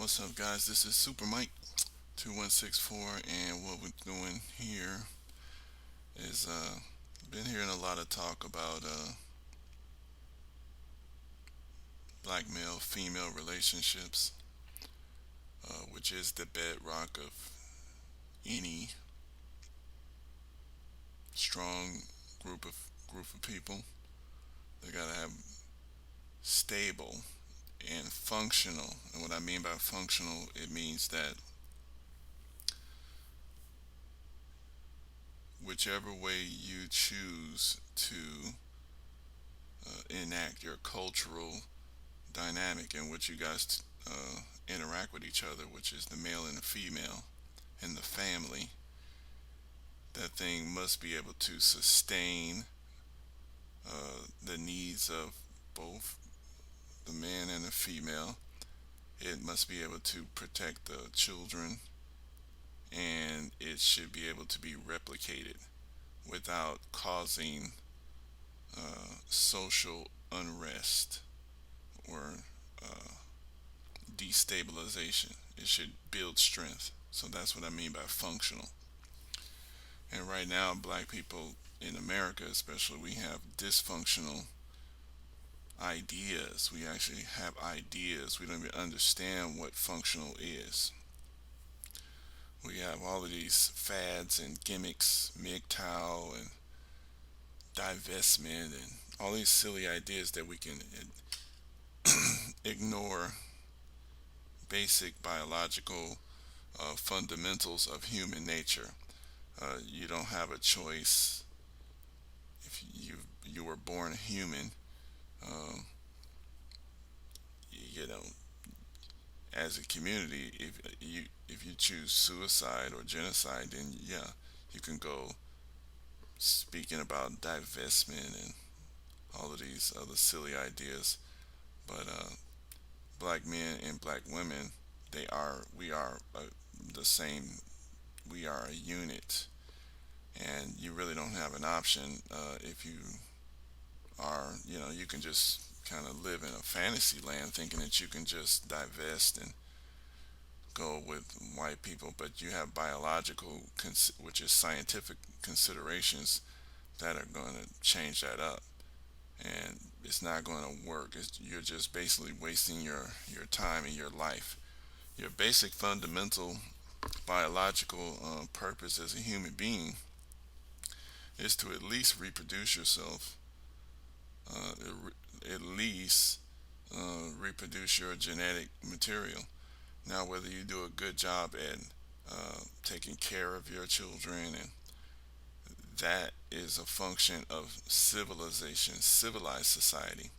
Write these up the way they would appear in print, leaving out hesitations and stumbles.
What's up, guys? This is Super Mike 2164, and what we're doing here is been hearing a lot of talk about black male female relationships, which is the bedrock of any strong group of people. They gotta have stable and functional. And what I mean by functional, it means that whichever way you choose to enact your cultural dynamic in which you guys interact with each other, which is the male and the female in the family, that thing must be able to sustain the needs of both the man and the female. It must be able to protect the children, and it should be able to be replicated without causing social unrest or uh, destabilization. It should build strength. So that's what I mean by functional. And right now, black people in America, especially, we have dysfunctional ideas. We actually have ideas. We don't even understand what functional is. We have all of these fads and gimmicks, MGTOW and divestment, and all these silly ideas that we can ignore basic biological fundamentals of human nature. You don't have a choice if you were born a human. Um, you know, as a community, if you choose suicide or genocide, then yeah, you can go speaking about divestment and all of these other silly ideas. But black men and black women, we are the same. We are a unit, and you really don't have an option if you are, you can just kind of live in a fantasy land thinking that you can just divest and go with white people, but you have biological, which is scientific considerations that are going to change that up, and it's not going to work. You're just basically wasting your time and your life. Your basic fundamental biological purpose as a human being is to at least reproduce yourself, at least reproduce your genetic material. Now, whether you do a good job at taking care of your children, and that is a function of civilization, civilized society.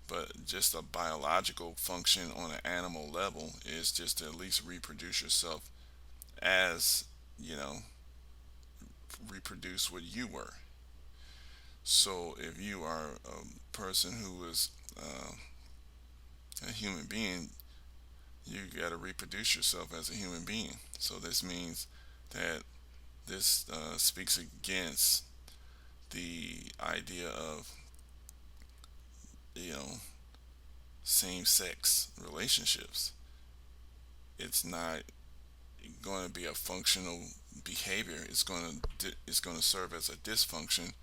But just a biological function on an animal level is just to at least reproduce yourself as, you know, reproduce what you were. So if you are a person who is a human being, you got to reproduce yourself as a human being. So this means that this speaks against the idea of, you know, same-sex relationships. It's not going to be a functional behavior. It's going to serve as a dysfunction,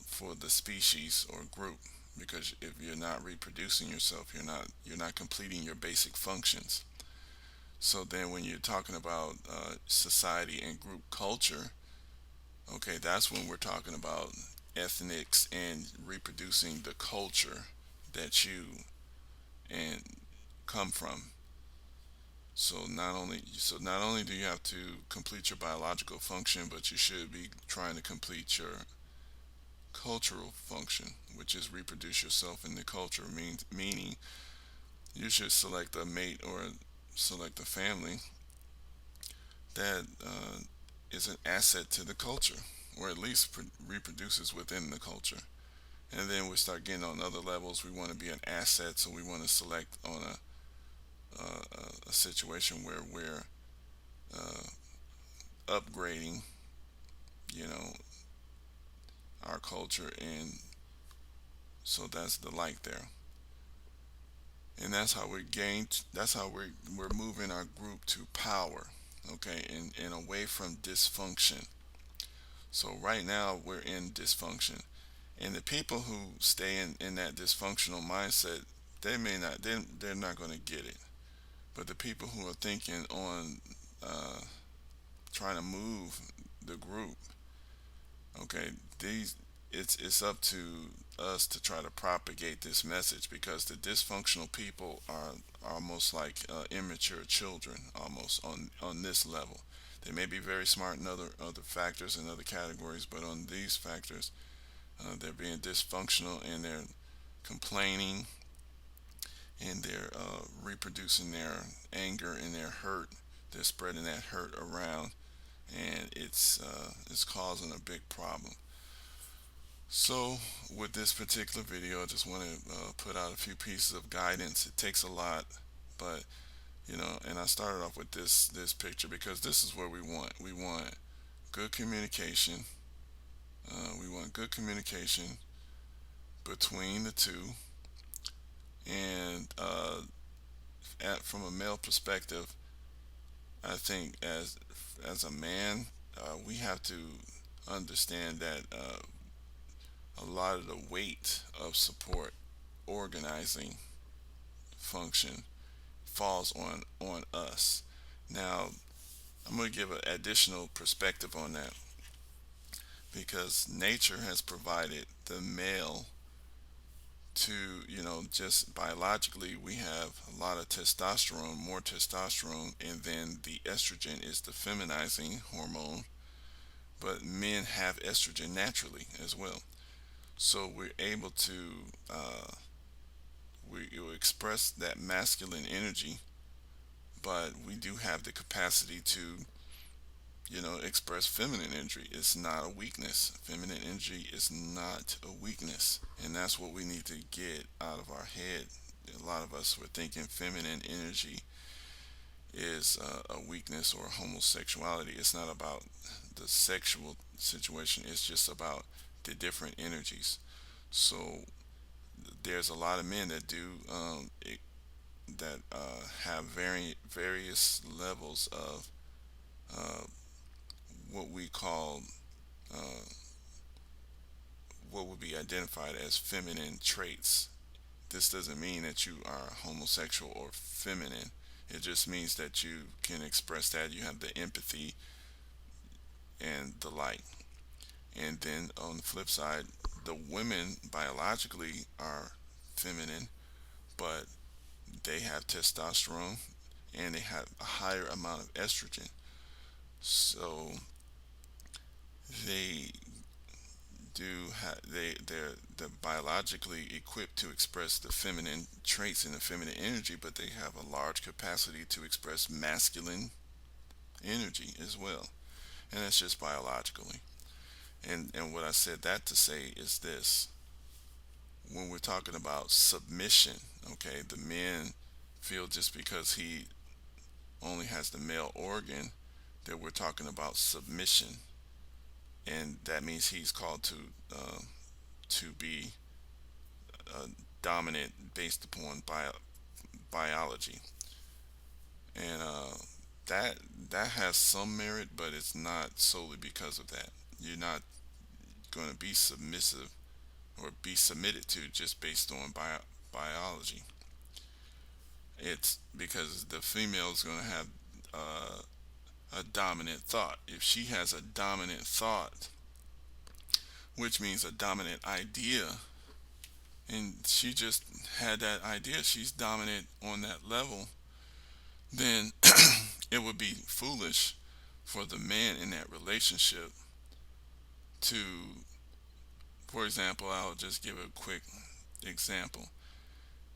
for the species or group, because if you're not reproducing yourself, you're not completing your basic functions. So then when you're talking about society and group culture, okay, that's when we're talking about ethnics and reproducing the culture that you and come from. So not only do you have to complete your biological function, but you should be trying to complete your cultural function, which is reproduce yourself in the culture. Meaning you should select a mate or select a family that is an asset to the culture, or at least reproduces within the culture. And then we start getting on other levels. We want to be an asset, so we want to select on a situation where we're uh, upgrading, you know, our culture, and so that's the like there. and that's how we gain. That's how we're moving our group to power, okay, and away from dysfunction. So right now we're in dysfunction, and the people who stay in that dysfunctional mindset, they're not going to get it. But the people who are thinking on uh, trying to move the group, okay, these it's up to us to try to propagate this message, because the dysfunctional people are almost like immature children, almost on this level. They may be very smart in other factors and other categories, but on these factors, they're being dysfunctional, and they're complaining, and they're reproducing their anger and their hurt. They're spreading that hurt around, and it's causing a big problem. So, with this particular video, I just want to put out a few pieces of guidance. It takes a lot, but and I started off with this picture because this is what we want. We want good communication. We want good communication between the two, and from a male perspective, I think as a man, we have to understand that a lot of the weight of support, organizing, function falls on us. Now, I'm going to give an additional perspective on that, because nature has provided the male to, just biologically, we have a lot of testosterone, more testosterone, and then the estrogen is the feminizing hormone, but men have estrogen naturally as well. So we're able to uh, we express that masculine energy, but we do have the capacity to, express feminine energy. It's not a weakness. Feminine energy is not a weakness, and that's what we need to get out of our head. A lot of us were thinking feminine energy is a weakness or homosexuality. It's not about the sexual situation. It's just about the different energies. So there's a lot of men that do that have various levels of uh, what we call uh, what would be identified as feminine traits. This doesn't mean that you are homosexual or feminine. It just means that you can express that. You have the empathy and the like. And then on the flip side, the women biologically are feminine, but they have testosterone and they have a higher amount of estrogen. So they they're biologically equipped to express the feminine traits and the feminine energy, but they have a large capacity to express masculine energy as well, and that's just biologically. And what I said that to say is this: when we're talking about submission, okay, the men feel just because he only has the male organ that we're talking about submission, and that means he's called uh, to be dominant based upon biology, and that that has some merit, but it's not solely because of that. You're not going to be submissive or be submitted to just based on biology. It's because the female is going to have a dominant thought. If she has a dominant thought, which means a dominant idea, and she just had that idea, she's dominant on that level, then it would be foolish for the man in that relationship to, for example, I'll just give a quick example.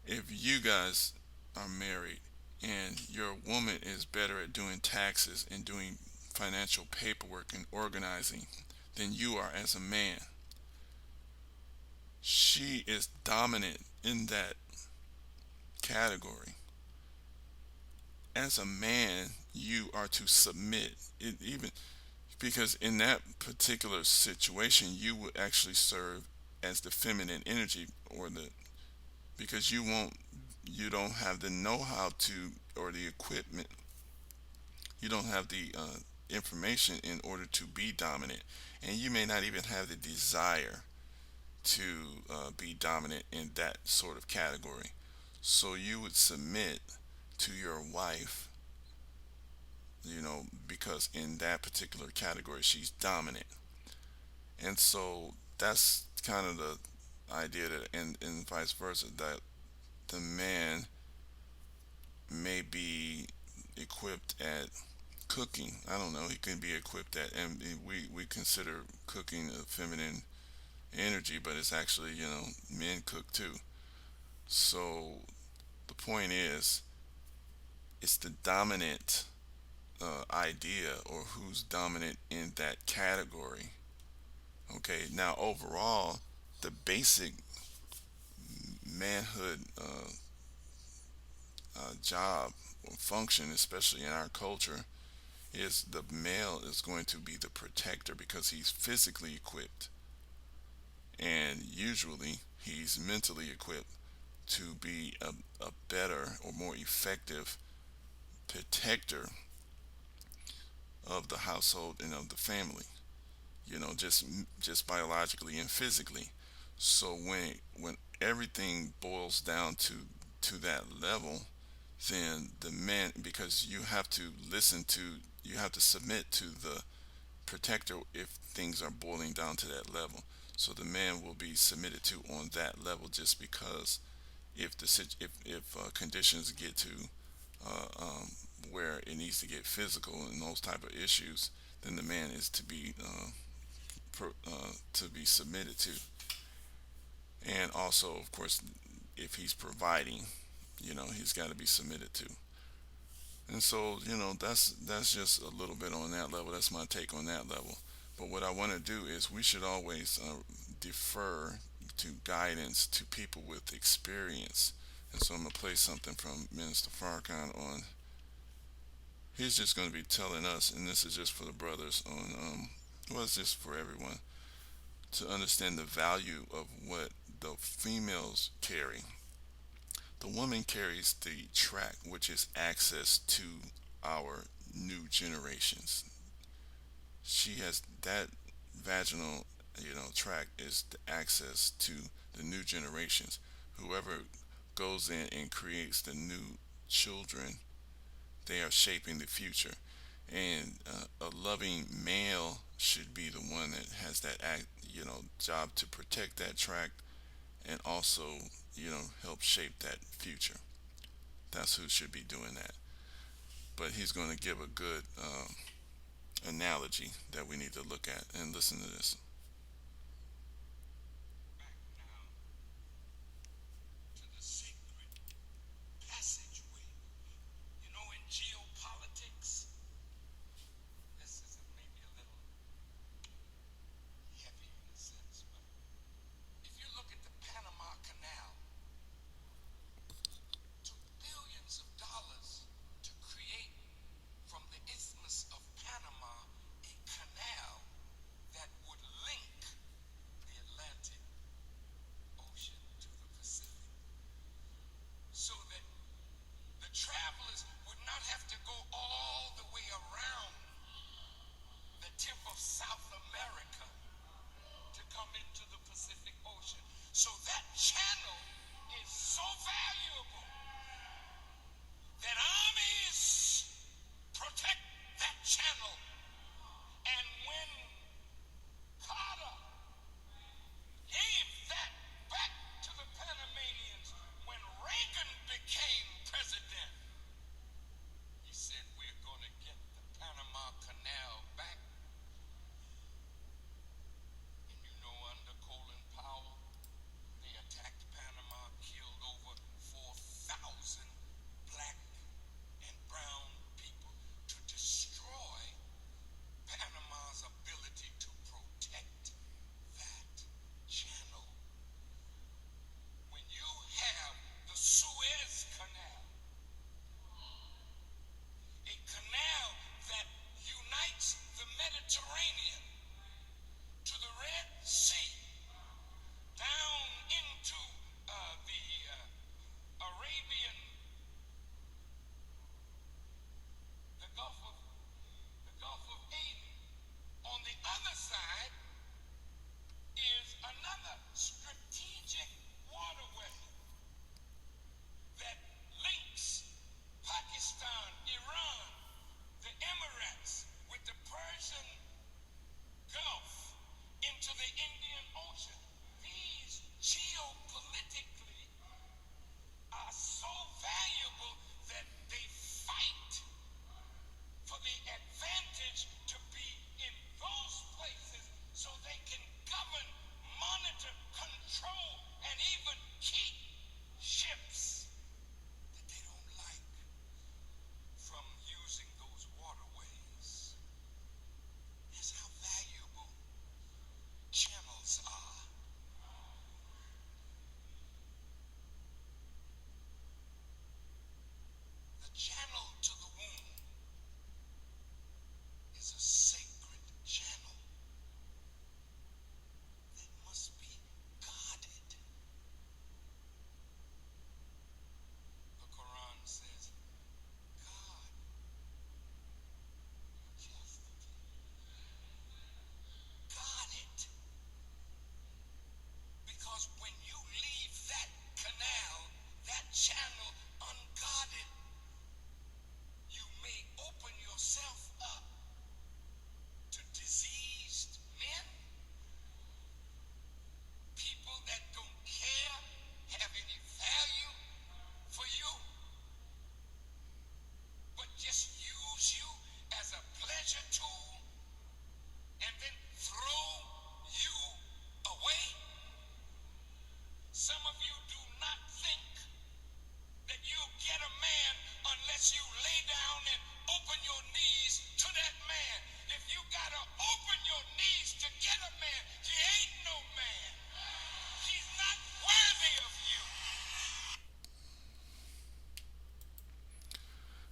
If you guys are married and your woman is better at doing taxes and doing financial paperwork and organizing than you are as a man, she is dominant in that category. As a man, you are to submit. Even because in that particular situation, you would actually serve as the feminine energy, or the because you don't have the know-how to, or the equipment, you don't have the information in order to be dominant, and you may not even have the desire to be dominant in that sort of category. So you would submit to your wife, because in that particular category she's dominant. And so that's kind of the idea that, and vice versa, that the man may be equipped at cooking. I don't know. He can be equipped at, and we consider cooking a feminine energy, but it's actually, men cook too. So the point is, it's the dominant idea, or who's dominant in that category. Okay, now overall, the basic manhood job or function, especially in our culture, is the male is going to be the protector because he's physically equipped, and usually he's mentally equipped to be a better or more effective protector of the household and of the family. Just biologically and physically. So when everything boils down to that level, then the man, because you have to submit to the protector if things are boiling down to that level. So the man will be submitted to on that level, just because if conditions get to uh, um, where it needs to get physical and those type of issues, then the man is to be submitted to. And also, of course, if he's providing, he's got to be submitted to. And so, that's just a little bit on that level. That's my take on that level. But what I want to do is, we should always defer to guidance to people with experience. And so I'm going to play something from Minister Farrakhan on. He's just going to be telling us, and this is just for the brothers, on, well, it's just for everyone, to understand the value of what the females carry. The woman carries the track, which is access to our new generations. She has that vaginal, track is the access to the new generations. Whoever goes in and creates the new children, they are shaping the future. And a loving male should be the one that has that job to protect that track, and also, help shape that future. That's who should be doing that. But he's going to give a good analogy that we need to look at and listen to this.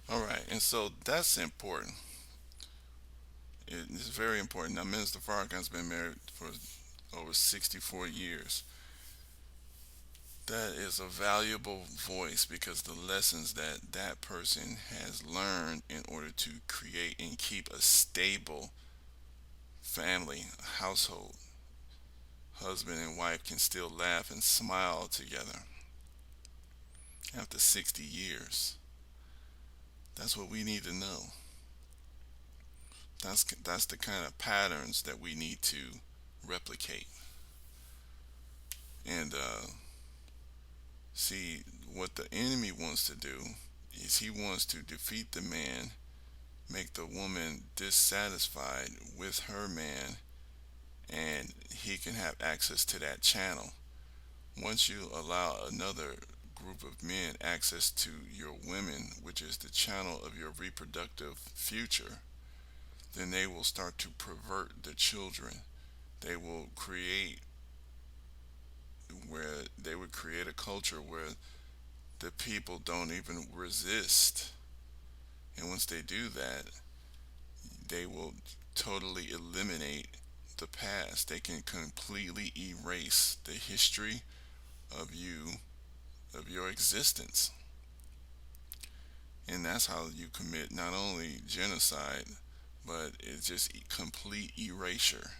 All right, and so that's important. It's very important. Now, Minister Farrakhan's been married for over 64 years. That is a valuable voice because the lessons that that person has learned in order to create and keep a stable family, household, husband and wife can still laugh and smile together after 60 years. That's what we need to know. That's the kind of patterns that we need to replicate. And see, what the enemy wants to do is he wants to defeat the man, make the woman dissatisfied with her man, and he can have access to that channel. Once you allow another group of men access to your women, which is the channel of your reproductive future, then they will start to pervert the children. They will create they would create a culture where the people don't even resist. And once they do that, they will totally eliminate the past. They can completely erase the history of you, of your existence. And that's how you commit not only genocide, but it's just complete erasure.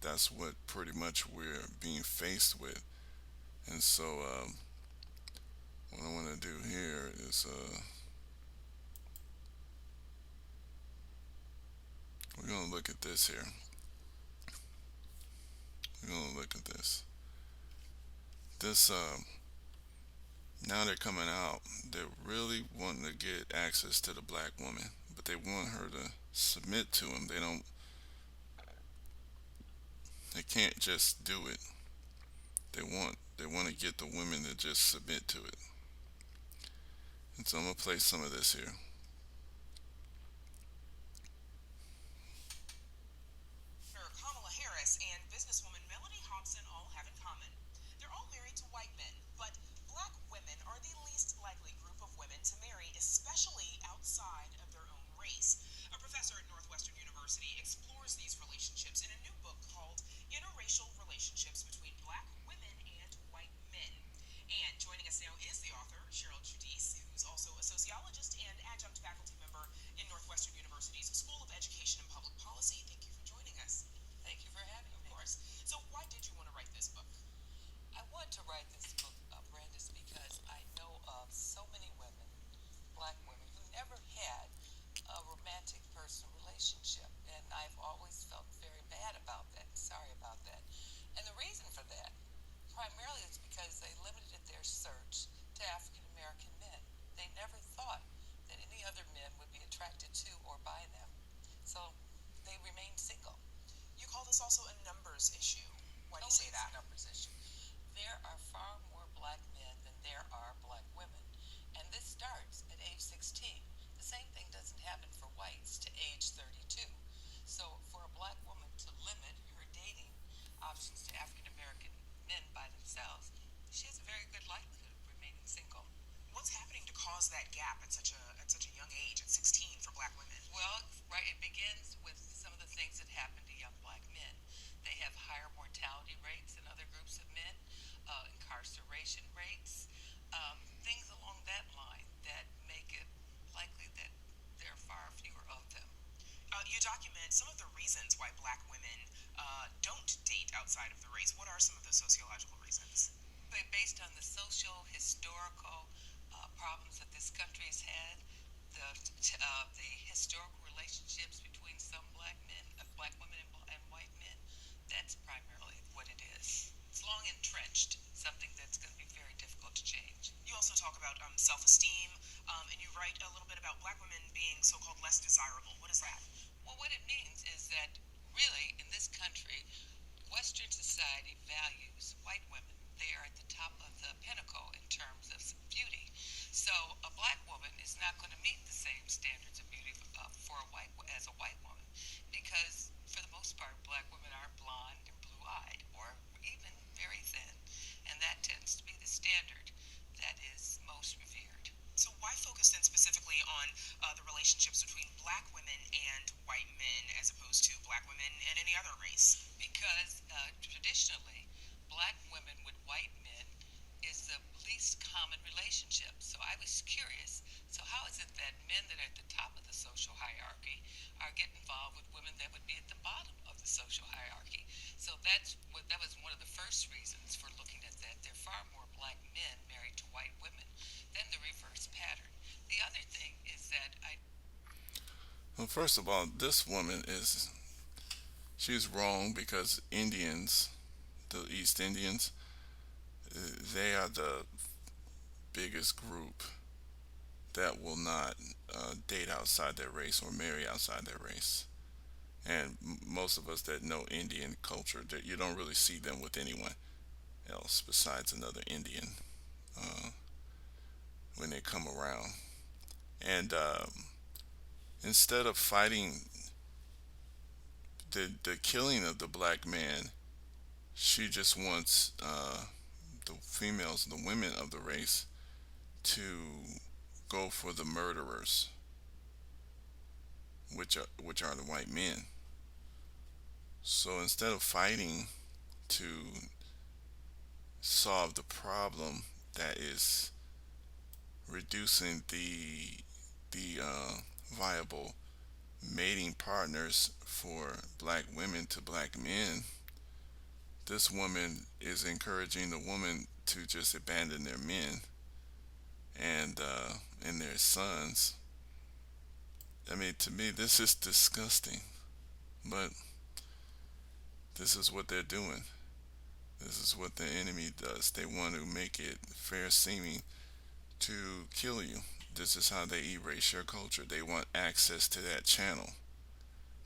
That's what pretty much we're being faced with. And so, what I want to do here is we're going to look at this here. We're going to look at this. This Now they're coming out. They're really wanting to get access to the black woman, but they want her to submit to them. They don't. They can't just do it. They want to get the women to just submit to it. And so I'm gonna play some of this here. focus then specifically on the relationships between black women and white men as opposed to black women and any other race? Because traditionally, black women with white men is the least common relationship. So I was curious. So how is it that men that are at the top of the social hierarchy are getting involved with women that would be at the bottom of the social hierarchy? So that was one of the first reasons for looking at that. There are far more black men married to white women than the reverse pattern. The other thing is that I Well, first of all, this woman is she's wrong because Indians, the East Indians, they are the biggest group that will not date outside their race or marry outside their race. And most of us that know Indian culture, that you don't really see them with anyone else besides another Indian uh, when they come around. And instead of fighting the killing of the black man, she just wants the females, the women of the race, to go for the murderers, which are the white men. So instead of fighting to solve the problem that is reducing the viable mating partners for black women to black men, this woman is encouraging the woman to just abandon their men and their sons. I mean, to me, this is disgusting, but this is what they're doing. This is what the enemy does. They want to make it fair seeming to kill you. This is how they erase your culture. They want access to that channel.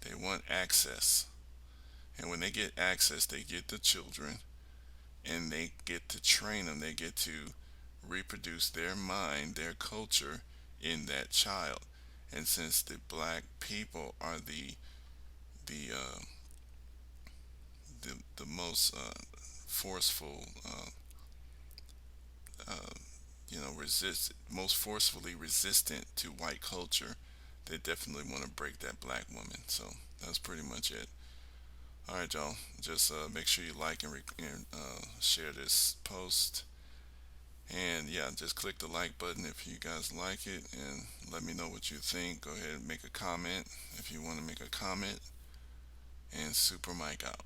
They want access. And when they get access, they get the children and they get to train them. They get to reproduce their mind, their culture in that child. And since the black people are the the most forceful, uh, most forcefully resistant to white culture, they definitely want to break that black woman. So that's pretty much it. All right, y'all. Just make sure you like and share this post. And yeah, just click the like button if you guys like it, and let me know what you think. Go ahead and make a comment if you want to make a comment. And Super Mike out.